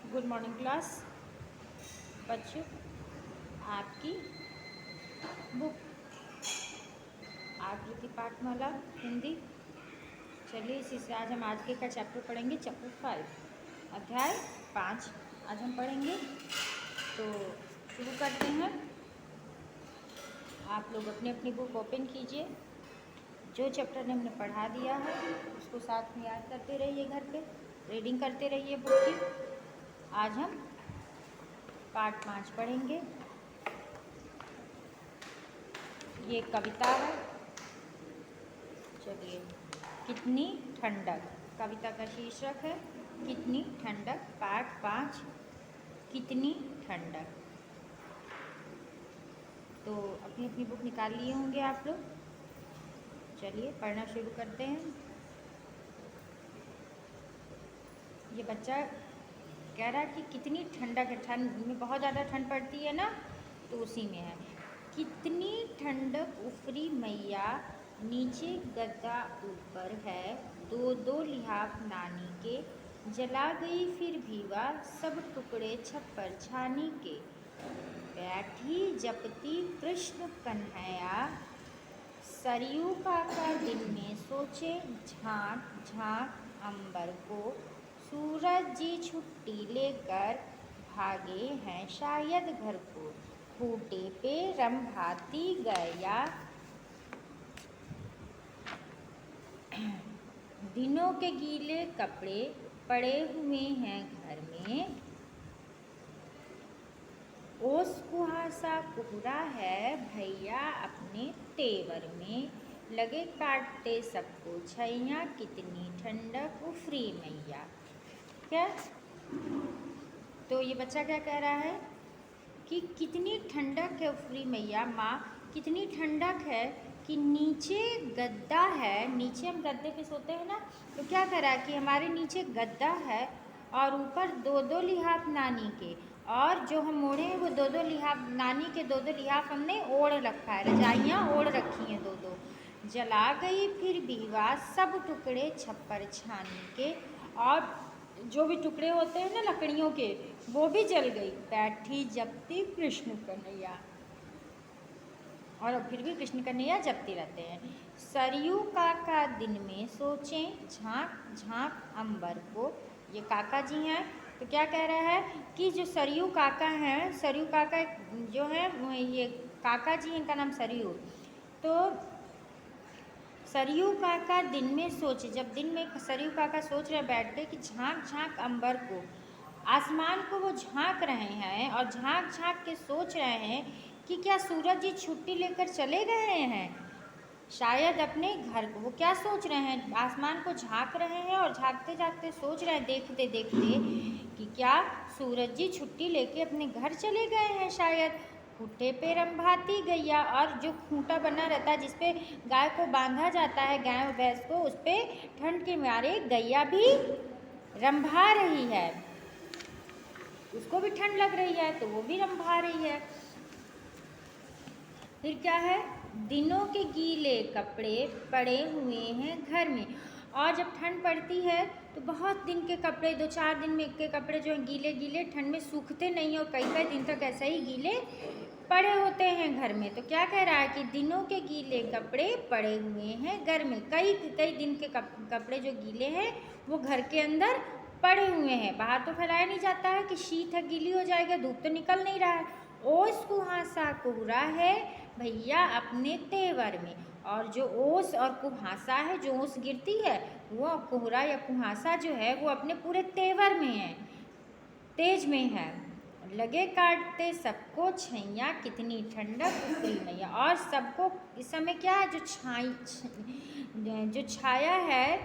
Good morning class. बच्चों, आपकी book आकृति पाठमाला हिंदी। चलिए इसी से आज हम आज का चैप्टर पढ़ेंगे, चैप्टर 5 अध्याय 5 आज हम पढ़ेंगे। तो शुरू करते हैं। आप लोग अपनी अपनी बुक ओपन कीजिए। जो चैप्टर ने हमने पढ़ा दिया है उसको साथ में याद करते रहिए, घर पे रीडिंग करते रहिए बुक की। आज हम पार्ट 5 पढ़ेंगे। ये कविता है। चलिए, कितनी ठंडक कविता का शीर्षक है। कितनी ठंडक, पार्ट 5 कितनी ठंडक। तो अपनी अपनी बुक निकाल लिए होंगे आप लोग। चलिए पढ़ना शुरू करते हैं। ये बच्चा कह रहा है कि कितनी ठंडक है। ठंड में बहुत ज़्यादा ठंड पड़ती है ना, तो उसी में है। कितनी ठंडक उफरी मैया, नीचे गद्दा ऊपर है, दो दो लिहाफ नानी के, जला गई फिर भीवा सब टुकड़े छप्पर छानी के, बैठी जपती कृष्ण कन्हैया, सरयू काका दिन में सोचे झांक झांक अंबर को, सूरज जी छुट्टी लेकर भागे हैं शायद घर को, खूंटे पे रंभाती गया, दिनों के गीले कपड़े पड़े हुए हैं घर में, ओस कुहासा कोहरा है भैया अपने तेवर में, लगे काटते सबको छैया, कितनी ठंडक उफरी मैया। क्या तो ये बच्चा क्या कह रहा है कि कितनी ठंडक है उफरी मैया, माँ कितनी ठंडक है कि नीचे गद्दा है। नीचे हम गद्दे पे सोते हैं ना, तो क्या करा कि हमारे नीचे गद्दा है और ऊपर दो दो लिहाफ नानी के, और जो हम ओढ़े हैं वो दो दो लिहाफ नानी के, दो दो लिहाफ हमने ओढ़ रखा है, रजाइयाँ ओढ़ रखी हैं दो दो। जला गई फिर बीवा सब टुकड़े छप्पर छानी के, और जो भी टुकड़े होते हैं ना लकड़ियों के, वो भी जल गई। बैठी जपती कृष्ण कन्हैया, और फिर भी कृष्ण कन्हैया जपते रहते हैं। सरयू काका दिन में सोचें झांक झांक अंबर को। ये काका जी हैं, तो क्या कह रहा है कि जो सरयू काका हैं, सरयू काका जो है ये काका जी, इनका नाम सरयू। तो सरयू काका दिन में सोचे, जब दिन में सरयू काका सोच रहे बैठ के कि झांक झांक अंबर को, आसमान को वो झांक रहे हैं और झांक झांक के सोच रहे हैं कि क्या सूरज जी छुट्टी लेकर चले गए हैं शायद अपने घर को। वो क्या सोच रहे हैं, आसमान को झांक रहे हैं और झांकते झांकते सोच रहे हैं, देखते देखते कि क्या सूरज जी छुट्टी लेके अपने घर चले गए हैं शायद। खूंटे पे रंभाती गैया, और जो खूंटा बना रहता है जिसपे गाय को बांधा जाता है, गाय और भैंस को, उस पर ठंड के मारे गैया भी रंभा रही है, उसको भी ठंड लग रही है तो वो भी रंभा रही है। फिर क्या है, दिनों के गीले कपड़े पड़े हुए हैं घर में, और जब ठंड पड़ती है तो बहुत दिन के कपड़े, 2-4 दिन में के कपड़े जो हैं गीले गीले, ठंड में सूखते नहीं और कई कई दिन तक ऐसे ही गीले पड़े होते हैं घर में। तो क्या कह रहा है कि दिनों के गीले कपड़े पड़े हुए हैं घर में, कई कई दिन के कपड़े जो गीले हैं वो घर के अंदर पड़े हुए हैं। बाहर तो फैलाया नहीं जाता है कि शीत है, गीली हो जाएगा, धूप तो निकल नहीं रहा है। ओस कुहासा कोहरा है भैया अपने तेवर में, और जो ओस और कुहासा है, जो ओस गिरती है, वो कोहरा या कुहासा जो है वो अपने पूरे तेवर में है, तेज में है। लगे काटते सबको छैया, कितनी ठंडक उफरी मैया, और सबको इस समय क्या है, जो छाया है,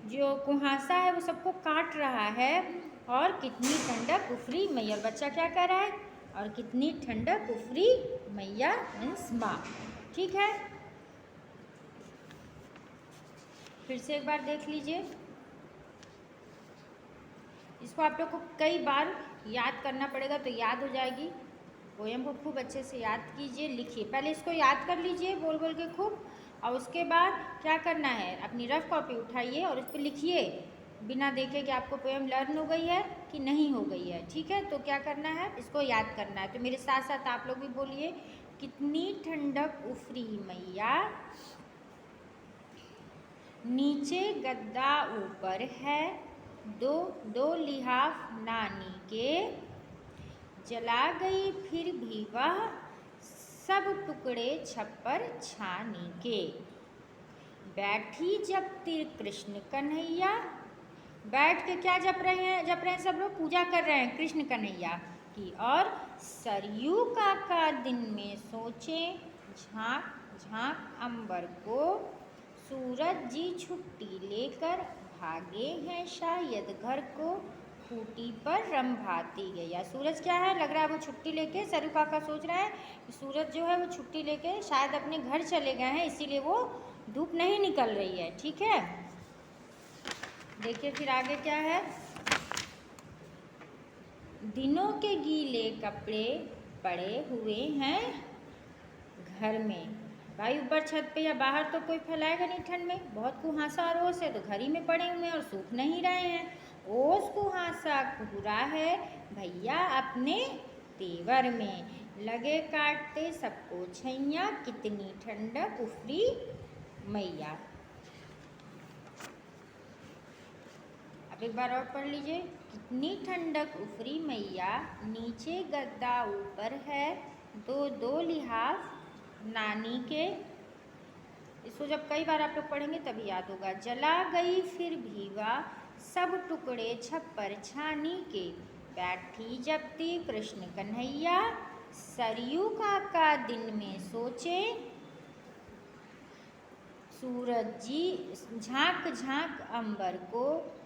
जो कुहासा है वो सबको काट रहा है, और कितनी ठंडक उफरी मैया। बच्चा क्या कह रहा है, और कितनी ठंडक उफरी मैया मीन्स माँ। ठीक है, फिर से एक बार देख लीजिए। इसको आप लोग को कई बार याद करना पड़ेगा तो याद हो जाएगी। पोएम को खूब अच्छे से याद कीजिए, लिखिए, पहले इसको याद कर लीजिए बोल बोल के खूब, और उसके बाद क्या करना है, अपनी रफ कॉपी उठाइए और इस पर लिखिए। बिना देखे कि आपको पोएम लर्न हो गई है कि नहीं हो गई है। ठीक है, तो क्या करना है, इसको याद करना है। तो मेरे साथ साथ आप लोग भी बोलिए, कितनी ठंडक उफरी मैया, नीचे गद्दा ऊपर है, दो दो लिहाफ नानी के, जला गई फिर भी वह सब टुकड़े छप्पर छानी के, बैठी जपती कृष्ण कन्हैया। बैठ के क्या जप रहे हैं सब लोग, पूजा कर रहे हैं कृष्ण कन्हैया की। और सरयू काका दिन में सोचे, झांक झांक अंबर को, सूरज जी छुट्टी लेकर भागे हैं शायद घर को, खूटी पर रंभाती गैया। सूरज क्या है, लग रहा है वो छुट्टी लेके, सरयू काका सोच रहा है कि सूरज जो है वो छुट्टी लेके शायद अपने घर चले गए हैं, इसीलिए वो धूप नहीं निकल रही है। ठीक है, देखिए फिर आगे क्या है, दिनों के गीले कपड़े पड़े हुए हैं घर में। भाई ऊपर छत पे या बाहर तो कोई फैलाएगा नहीं, ठंड में बहुत कुहासा और ओस है, तो घर ही में पड़े हुए हैं और सूख नहीं रहे हैं। ओस कुहासा कुहरा है भैया अपने तेवर में, लगे काटते सबको छैया, कितनी ठंडक उफरी मैया। अब एक बार और पढ़ लीजिए, कितनी ठंडक उफरी मैया, नीचे गद्दा ऊपर है, दो दो लिहाफ नानी के। इसको जब कई बार आप लोग पढ़ेंगे तभी याद होगा। जला गई फिर भीवा सब टुकड़े छप्पर छानी के, बैठी जपती कृष्ण कन्हैया, सरयू काका दिन में सोचे, सूरज जी झांक झांक अंबर को,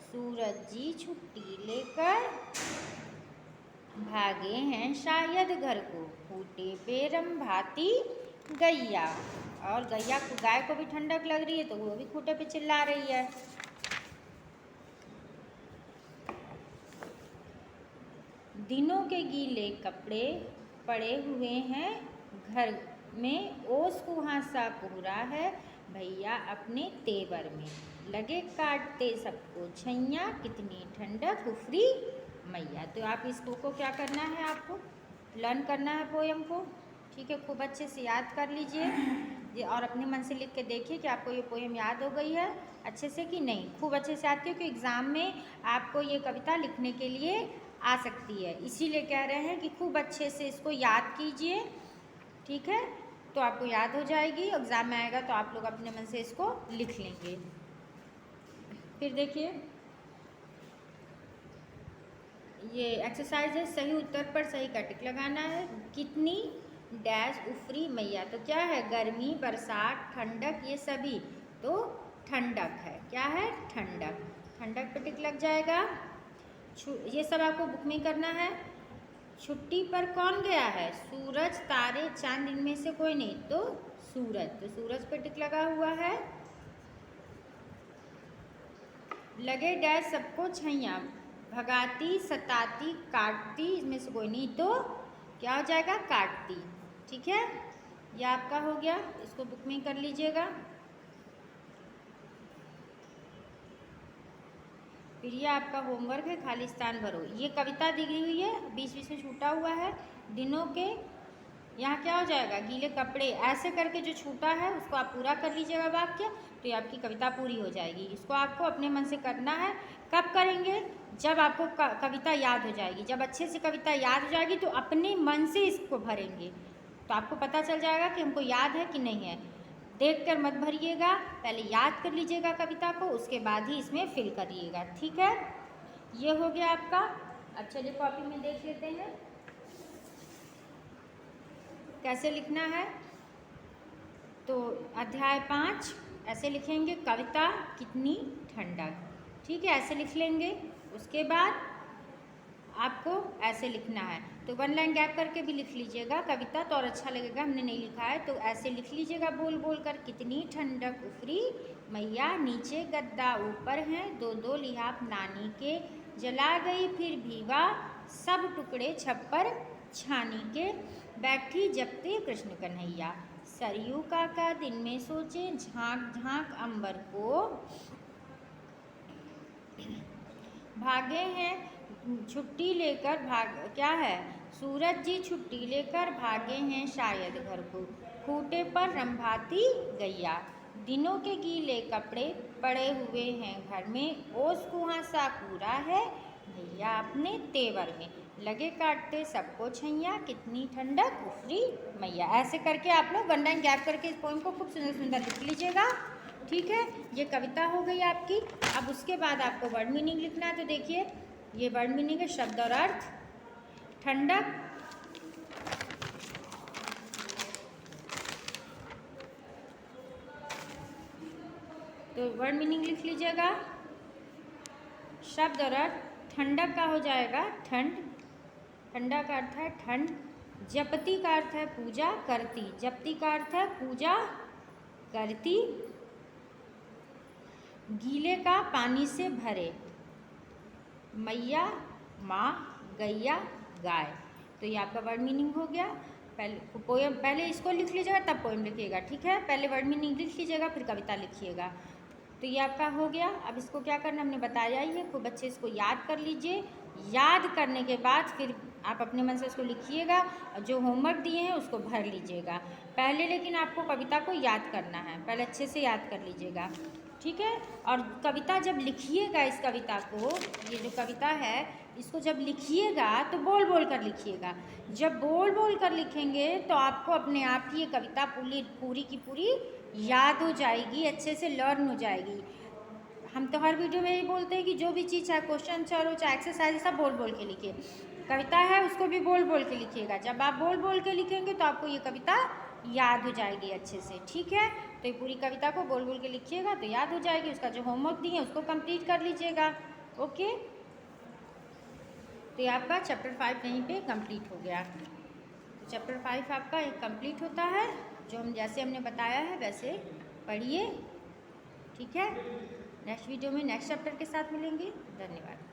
सूरज जी छुट्टी लेकर भागे हैं शायद घर को, खूटे पे रंभाती गैया। और गैया को, गाय को भी ठंडक लग रही है तो वो भी खूटे पे चिल्ला रही है। दिनों के गीले कपड़े पड़े हुए हैं घर में, ओस कुहासा कोहरा है भैया अपने तेवर में, लगे काटते सबको छैया, कितनी ठंडक उफरी मैया। तो आप इसको क्या करना है, आपको लर्न करना है पोएम को। ठीक है, खूब अच्छे से याद कर लीजिए और अपने मन से लिख के देखिए कि आपको ये पोएम याद हो गई है अच्छे से कि नहीं। खूब अच्छे से याद क्योंकि एग्ज़ाम में आपको ये कविता लिखने के लिए आ सकती है, इसीलिए कह रहे हैं कि खूब अच्छे से इसको याद कीजिए। ठीक है, तो आपको याद हो जाएगी, एग्ज़ाम में आएगा तो आप लोग अपने मन से इसको लिख लेंगे। फिर देखिए, ये एक्सरसाइज है, सही उत्तर पर सही का टिक लगाना है। कितनी डैश उफरी मैया, तो क्या है, गर्मी बरसात ठंडक ये सभी, तो ठंडक है। क्या है, ठंडक, ठंडक पे टिक लग जाएगा। ये सब आपको बुक में करना है। छुट्टी पर कौन गया है, सूरज तारे चांद, इनमें से कोई नहीं, तो सूरज, तो सूरज पे टिक लगा हुआ है। लगे डैश सबको छैया, भगाती सताती काटती, इसमें से कोई नहीं, तो क्या हो जाएगा, काटती। ठीक है, ये आपका हो गया, इसको बुक में कर लीजिएगा। फिर ये आपका होमवर्क है, खाली स्थान भरो। ये कविता दी गई हुई है, बीच बीच में छूटा हुआ है। दिनों के, यहाँ क्या हो जाएगा, गीले कपड़े, ऐसे करके जो छूटा है उसको आप पूरा कर लीजिएगा वाक्य, तो ये आपकी कविता पूरी हो जाएगी। इसको आपको अपने मन से करना है। कब करेंगे, जब आपको कविता याद हो जाएगी। जब अच्छे से कविता याद हो जाएगी तो अपने मन से इसको भरेंगे, तो आपको पता चल जाएगा कि हमको याद है कि नहीं है। देख कर मत भरिएगा, पहले याद कर लीजिएगा कविता को, उसके बाद ही इसमें फिल करिएगा। ठीक है, ये हो गया आपका। अब चलिए कॉपी में देख लेते हैं कैसे लिखना है। तो अध्याय 5 ऐसे लिखेंगे, कविता कितनी ठंडक। ठीक है, ऐसे लिख लेंगे। उसके बाद आपको ऐसे लिखना है, तो 1 लाइन गैप करके भी लिख लीजिएगा कविता, तो और अच्छा लगेगा। हमने नहीं लिखा है तो ऐसे लिख लीजिएगा बोल बोल कर, कितनी ठंडक उफरी मैया, नीचे गद्दा ऊपर हैं, दो दो लिहाफ नानी के, जला गई फिर भीवा सब टुकड़े छप्पर छानी के, बैठी जपते कृष्ण कन्हैया, सरयू काका दिन में सोचे, झांक झांक अंबर को, भागे हैं छुट्टी लेकर, क्या है, सूरज जी छुट्टी लेकर भागे हैं शायद घर को, खूंटे पर रंभाती गैया, दिनों के गीले कपड़े पड़े हुए हैं घर में, ओस कुहासा पूरा है भैया अपने तेवर में, लगे काटते सबको छैया, कितनी ठंडक उफरी मैया। ऐसे करके आप लोग वन लाइन गैप करके इस पोएम को खूब सुंदर सुंदर लिख लीजिएगा। ठीक है, ये कविता हो गई आपकी। अब उसके बाद आपको वर्ड मीनिंग लिखना है। तो देखिए, ये वर्ड मीनिंग है शब्द और अर्थ। ठंडक, तो वर्ड मीनिंग लिख लीजिएगा। शब्द और अर्थ, ठंडक का हो जाएगा ठंड, ठंडा का अर्थ है ठंड। जपती का अर्थ है पूजा करती, जपती का अर्थ है पूजा करती। गीले का पानी से भरे, मैया माँ, गैया गाय। तो ये आपका वर्ड मीनिंग हो गया। पहले इसको लिख लीजिएगा तब पोएम लिखिएगा। ठीक है, पहले वर्ड मीनिंग लिख लीजिएगा फिर कविता लिखिएगा। तो ये आपका हो गया। अब इसको क्या करना हमने बताया ही है, खूब अच्छे इसको याद कर लीजिए। याद करने के बाद फिर आप अपने मन से इसको लिखिएगा और जो होमवर्क दिए हैं उसको भर लीजिएगा। पहले लेकिन आपको कविता को याद करना है, पहले अच्छे से याद कर लीजिएगा। ठीक है, और कविता जब लिखिएगा, इस कविता को, ये जो कविता है इसको जब लिखिएगा तो बोल बोल कर लिखिएगा। जब बोल बोल कर लिखेंगे तो आपको अपने आप ही ये कविता पूरी की पूरी याद हो जाएगी, अच्छे से लर्न हो जाएगी। हम तो हर वीडियो में यही बोलते हैं कि जो भी चीज़, चाहे क्वेश्चन आंसर हो चाहे एक्सरसाइज, सब बोल बोल के लिखिए। कविता है उसको भी बोल बोल के लिखिएगा। जब आप बोल बोल के लिखेंगे तो आपको ये कविता याद हो जाएगी अच्छे से। ठीक है, तो ये पूरी कविता को बोल बोल के लिखिएगा तो याद हो जाएगी। उसका जो होमवर्क दिए है उसको कंप्लीट कर लीजिएगा। ओके, तो ये आपका चैप्टर 5 यहीं पे कंप्लीट हो गया। तो चैप्टर 5 आपका एक कंप्लीट होता है। जो हम जैसे हमने बताया है वैसे पढ़िए। ठीक है, नेक्स्ट वीडियो में नेक्स्ट चैप्टर के साथ मिलेंगे। धन्यवाद।